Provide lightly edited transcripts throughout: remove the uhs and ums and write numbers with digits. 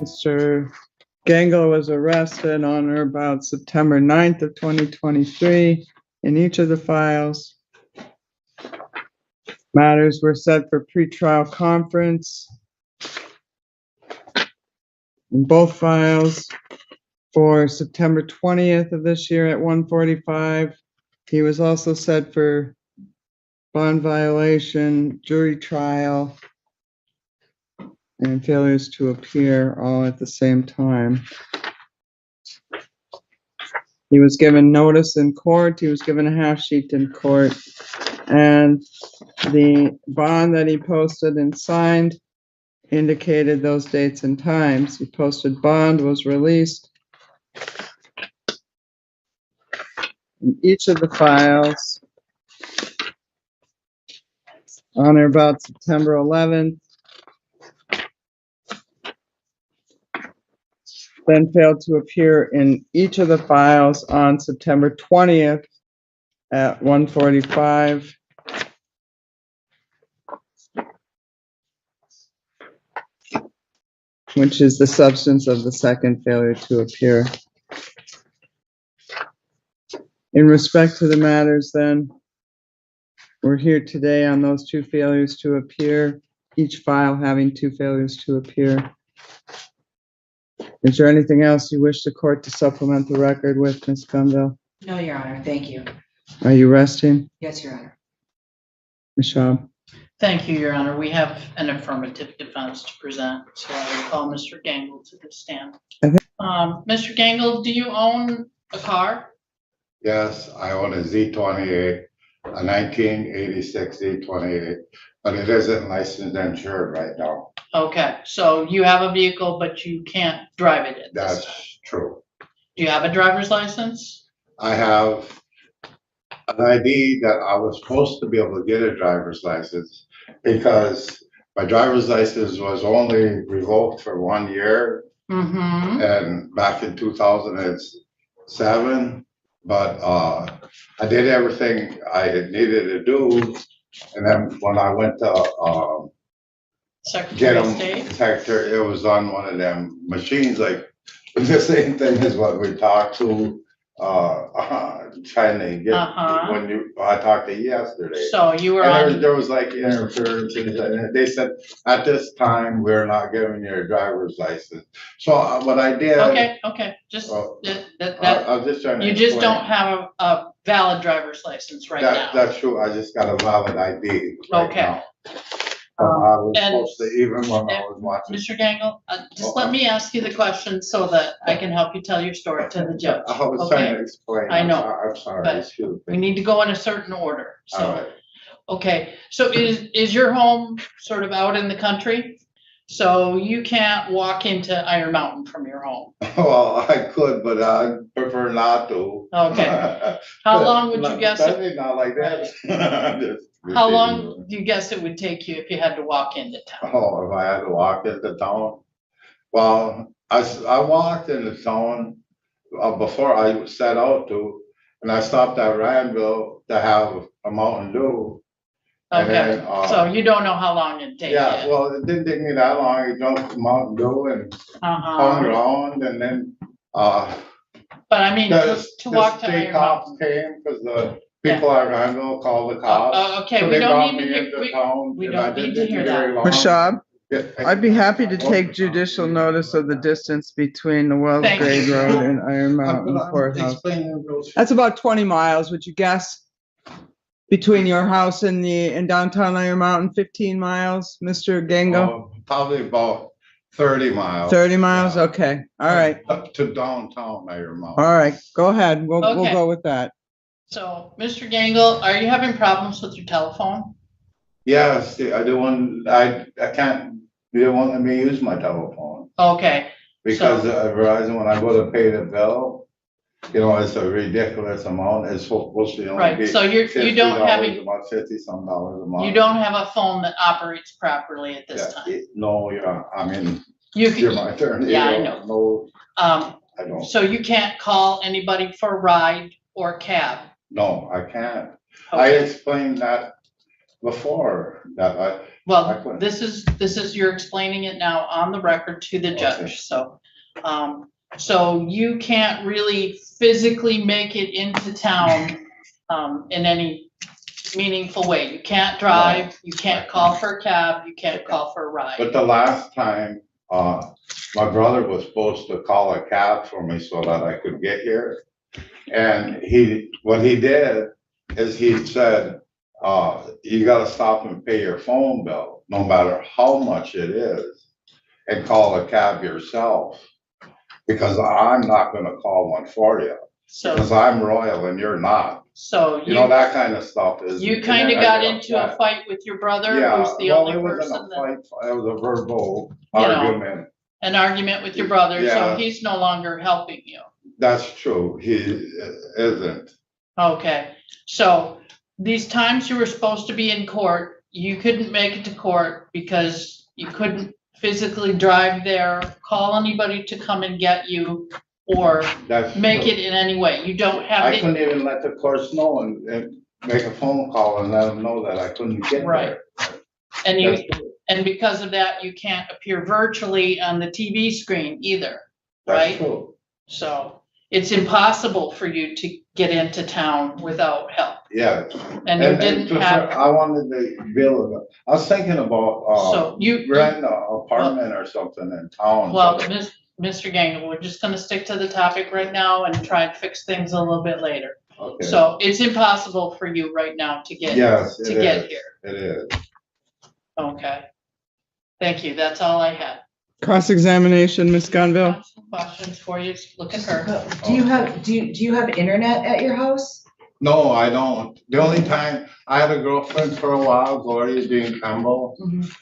Mr. Gangle was arrested on or about September 9th of 2023 in each of the files. Matters were set for pretrial conference in both files for September 20th of this year at 1:45. He was also set for bond violation, jury trial, and failures to appear all at the same time. He was given notice in court. He was given a half sheet in court. And the bond that he posted and signed indicated those dates and times. He posted bond, was released in each of the files on or about September 11th. Then failed to appear in each of the files on September 20th at 1:45. Which is the substance of the second failure to appear. In respect to the matters then, we're here today on those two failures to appear, each file having two failures to appear. Is there anything else you wish the court to supplement the record with, Ms. Gunville? No, Your Honor, thank you. Are you resting? Yes, Your Honor. Ms. Schaub? Thank you, Your Honor. We have an affirmative defense to present, so I will call Mr. Gangle to the stand. Mr. Gangle, do you own a car? Yes, I own a Z28, a 1986 Z28, but it isn't licensed and insured right now. Okay, so you have a vehicle, but you can't drive it at this time. That's true. Do you have a driver's license? I have an ID that I was supposed to be able to get a driver's license because my driver's license was only revoked for 1 year Mm-hmm. and back in 2007. But I did everything I needed to do. And then when I went to get Secretary of them, State? Secretary, it was on one of them machines, like the same thing as what we talked to, trying to get, when I talked to you yesterday. So you were And on, there was like interference, and they said, at this time, we're not giving you a driver's license. So what I did. okay, just, Well, that, I'm just trying to. you just explain. don't have a valid driver's license right now. That's true, I just got a valid ID right Okay. now. I was and- supposed to, even when I was watching. Mr. Gangle, just let me ask you the question so that I can help you tell your story to the judge. I was trying Okay? to explain. I know, I'm sorry, but excuse We me. need to go in a certain order, All so, right. okay, so is your home sort of out in the country? So you can't walk into Iron Mountain from your home? Well, I could, but I prefer not to. Okay, how long would you guess, Not like that. Just how kidding. long do you guess it would take you if you had to walk into town? Oh, if I had to walk into town? Well, I walked into town before I set out to, and I stopped at Randville to have a Mountain Dew. And Okay, then, so you don't know how long it'd take you? yeah, well, it didn't take me that long. I jumped Mountain Dew and hung around, and then, But I mean, to walk to the Iron cops Mountain. came, because the people at Randville called the cops. Okay, So we they don't brought need me to into hear, town, we and don't I need to didn't hear take very that. long. Ms. Schaub? Yeah, I'd be happy to take judicial notice of the distance between the Wells Thank Grade you. Road and Iron Mountain Courthouse. That's about 20 miles, would you guess? Between your house and in downtown Iron Mountain, 15 miles, Mr. Gango? Probably about 30 miles. 30 miles, Yeah. okay, all right, Up to downtown Iron Mountain. all right, go ahead, we'll Okay. go with that. So, Mr. Gangle, are you having problems with your telephone? Yes, I do want, I can't, they don't want me to use my telephone. Okay, Because Verizon, when I go to pay the bill, you know, it's a ridiculous amount. It's supposed to only right, be so you don't have, $50, about $50-some a month. you don't have a phone that operates properly at this Yeah, time? no, yeah, I mean, You you're can, my attorney. yeah, I you know. No, um, I don't. so you can't call anybody for a ride or cab? No, I can't. I Okay, explained that before that, I Well, couldn't. this is, you're explaining it now on the record to the Okay. judge, so. So you can't really physically make it into town, in any meaningful way. You can't drive, you can't call for a cab, you can't call for a But ride. the last time, my brother was supposed to call a cab for me so that I could get here. And what he did is he said, you gotta stop and pay your phone bill, no matter how much it is, and call a cab yourself. Because I'm not gonna call one for you, So, because I'm royal and you're not. so You know, that kind of stuff is. you and kinda then I got get into a upset. fight with your brother, Yeah, who's the well, only it wasn't person a that, fight, it was a verbal You know. argument. an argument with your brother, so Yeah. he's no longer helping you. That's true, he isn't. Okay, so these times you were supposed to be in court, you couldn't make it to court because you couldn't physically drive there, call anybody to come and get you, or That's make true. it in any way. You don't have I the, couldn't even let the courts know and make a phone call and let them know that I couldn't get Right. there. and you, That's true. and because of that, you can't appear virtually on the TV screen either, That's right? true. So it's impossible for you to get into town without help, Yeah. and you didn't have, I wanted to build, I was thinking about, so you. renting an apartment or something in town. Well, Mr. Gangle, we're just gonna stick to the topic right now and try and fix things a little bit later. Okay. So it's impossible for you right now to get, Yes, to it get is. here. It is. Okay. Thank you, that's all I had. Cross-examination, Ms. Gunville? Some questions for you, look at her. Do you have internet at your house? No, I don't. The only time, I had a girlfriend for a while, Gloria Jean Campbell,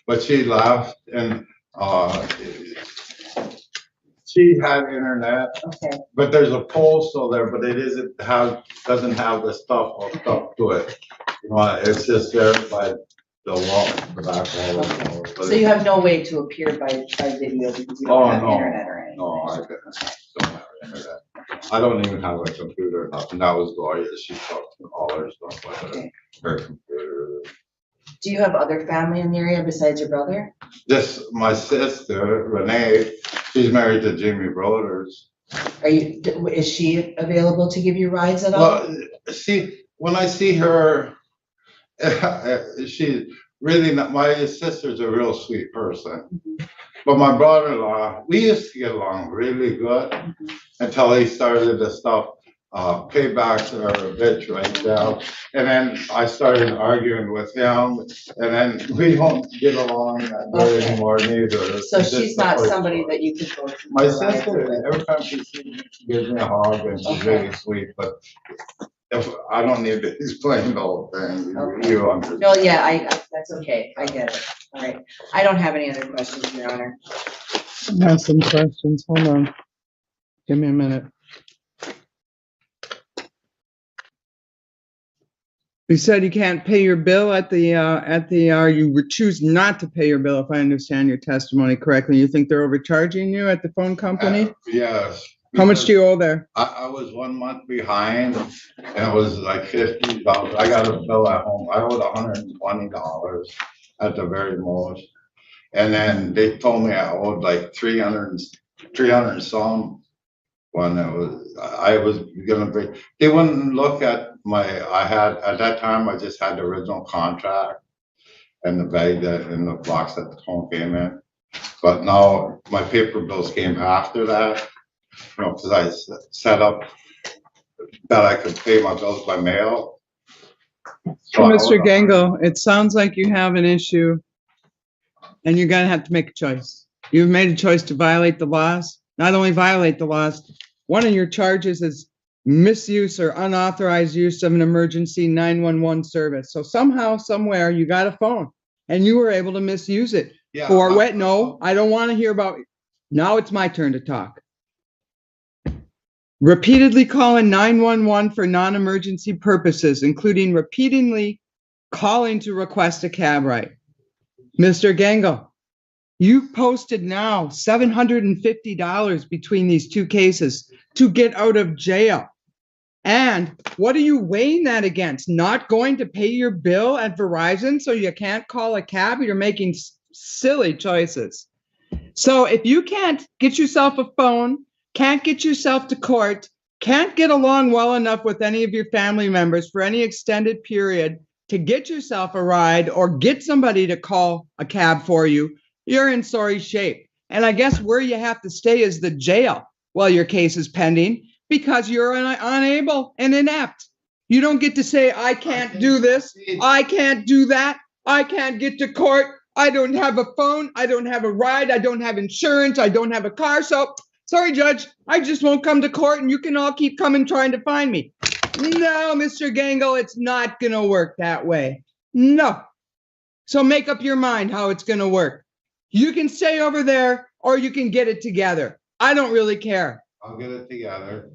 but she left and, she had internet, Okay, but there's a pole still there, but it doesn't have the stuff hooked up to it. You know, it's just there by the wall, the back wall. of the wall. But so you have no way to appear by video because you don't have no. internet or anything? No, I don't have internet. I don't even have a computer, nothing. That was Gloria. She talked all her stuff with her, Okay. her computer. Do you have other family in the area besides your brother? My sister, Renee, she's married to Jimmy Broders. Is she available to give you rides at all? Well, see, when I see her, she's really not, my sister's a real sweet person. But my brother-in-law, we used to get along really good until he started the stuff, paybacks are a bitch right now. And then I started arguing with him, and then we don't get along that good Okay. anymore neither. So It's just she's the not first somebody one. that you could go to? My for rides sister, with? every time she sees me, she gives me a hug and she's Okay. really sweet, but if, I don't need to explain the whole thing, Okay. you understand. No, yeah, that's okay, I get it, all right. I don't have any other questions, Your Honor. I have some questions. Hold on. Give me a minute. You said you can't pay your bill at you choose not to pay your bill, if I understand your testimony correctly. You think they're overcharging you at the phone company? Yes. How much do you owe there? I was 1 month behind and it was like $50. I got a bill at home. I owed $120 at the very most. And then they told me I owed like 300 and some. When I was gonna be, they wouldn't look at at that time, I just had the original contract and the bag in the box that the phone came in. But now my paper bills came after that, you know, because I set up that I could pay my bills by mail. So, I Mr. owed Gangle, it sounds like you have an issue and you're gonna have to make a choice. You've made a choice to violate the laws, not only violate the laws, one of your charges is misuse or unauthorized use of an emergency 911 service. So somehow, somewhere, you got a phone and you were able to misuse it. Yeah, For what? No, I don't want to hear about, now it's my turn to talk. Repeatedly calling 911 for non-emergency purposes, including repeatedly calling to request a cab ride. Mr. Gangle, you posted now $750 between these two cases to get out of jail. And what are you weighing that against? Not going to pay your bill at Verizon so you can't call a cab? You're making silly choices. So if you can't get yourself a phone, can't get yourself to court, can't get along well enough with any of your family members for any extended period to get yourself a ride or get somebody to call a cab for you, you're in sorry shape. And I guess where you have to stay is the jail while your case is pending because you're unable and inept. You don't get to say, I can't do this, I can't do that, I can't get to court, I don't have a phone, I don't have a ride, I don't have insurance, I don't have a car, so sorry, Judge, I just won't come to court and you can all keep coming trying to find me. No, Mr. Gangle, it's not gonna work that way. No. So make up your mind how it's gonna work. You can stay over there or you can get it together. I don't really care. I'll get it together.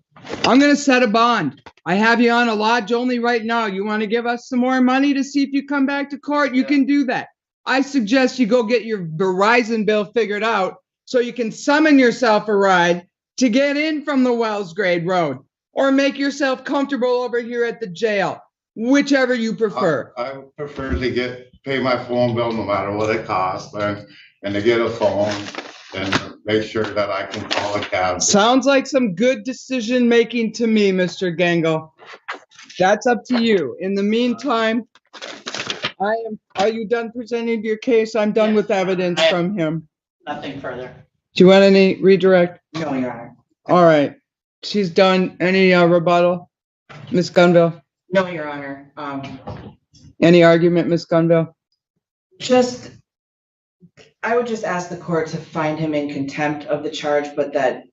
I'm gonna set a bond. I have you on a lodge only right now. You wanna give us some more money to see if you come back to court? You can do that. I suggest you go get your Verizon bill figured out so you can summon yourself a ride to get in from the Wells Grade Road or make yourself comfortable over here at the jail, whichever you prefer. I prefer to pay my phone bill no matter what it costs and to get a phone and make sure that I can call a cab. Sounds like some good decision making to me, Mr. Gangle. That's up to you. In the meantime, are you done presenting your case? I'm done with evidence from him. Nothing further. Do you want any redirect? No, Your Honor. All right. She's done. Any rebuttal? Ms. Gunville? No, Your Honor. Any argument, Ms. Gunville? I would just ask the court to find him in contempt of the charge, but that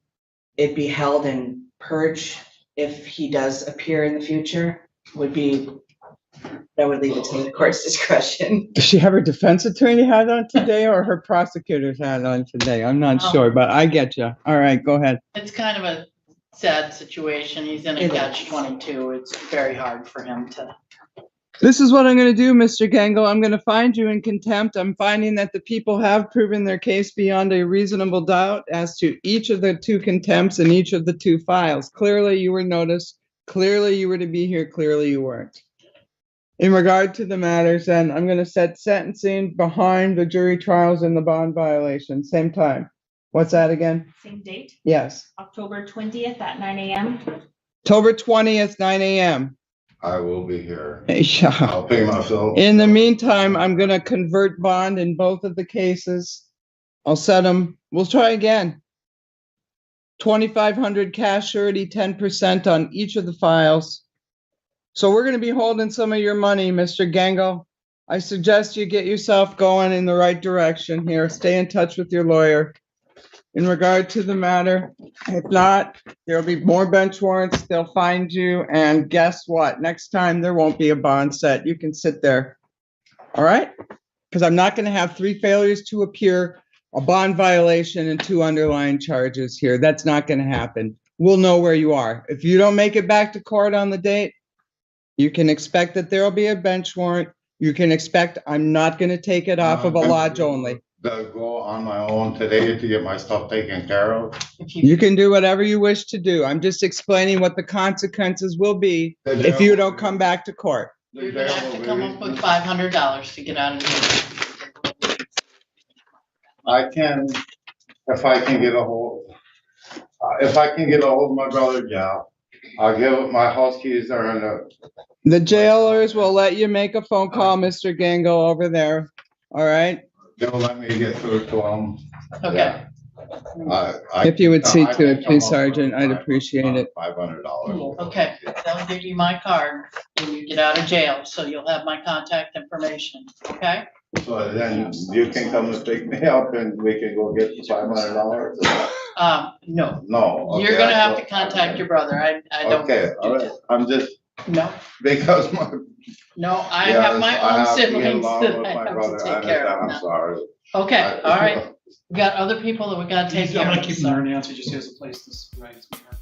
it be held in purge if he does appear in the future that would leave it to the court's discretion. Does she have her defense attorney hat on today or her prosecutor's hat on today? I'm not sure, but I get you. All right, go ahead. It's kind of a sad situation. He's in a catch-22. It's very hard for him to. This is what I'm going to do, Mr. Gangle. I'm going to find you in contempt. I'm finding that the people have proven their case beyond a reasonable doubt as to each of the two contempts and each of the two files. Clearly, you were noticed. Clearly, you were to be here. Clearly, you weren't. In regard to the matters, then, I'm going to set sentencing behind the jury trials and the bond violation. Same time. What's that again? Same date, Yes. October 20th at 9 a.m. October 20th, 9 a.m. I will be here. Yeah. I'll pay myself. In the meantime, I'm going to convert bond in both of the cases. I'll set them. We'll try again. 2,500 cash surety, 10% on each of the files. So we're going to be holding some of your money, Mr. Gangle. I suggest you get yourself going in the right direction here. Stay in touch with your lawyer in regard to the matter. If not, there'll be more bench warrants. They'll find you. And guess what? Next time there won't be a bond set. You can sit there. All right? Because I'm not going to have 3 failures to appear, a bond violation, and 2 underlying charges here. That's not going to happen. We'll know where you are. If you don't make it back to court on the date, you can expect that there'll be a bench warrant. You can expect I'm not going to take it off of a lodge only. To go on my own today to get my stuff taken care of. You can do whatever you wish to do. I'm just explaining what the consequences will be if you don't come back to court. You're gonna have to come up with $500 to get out of here. I can, if I can get a hold of my brother, yeah. I'll give my house keys are in The jailers will let you make a phone call, Mr. Gangle, over there. All right? they'll let me get through to them. Okay. If you would see to it, please, Sergeant, I'd appreciate it. $500. Okay, they'll give you my card when you get out of jail, so you'll have my contact information, okay? So then you can come and pick me up and we can go get the $500? No, No. you're okay, gonna I have thought- to contact your brother. I don't. Okay, do all right. that. I'm just, No, because I have my own to get siblings along that with I my have brother. to I take care of understand. I'm now. sorry. Okay, all right. We got other people that we gotta take I'm care gonna of. keep him so- there now, so he just has a place to write his paper.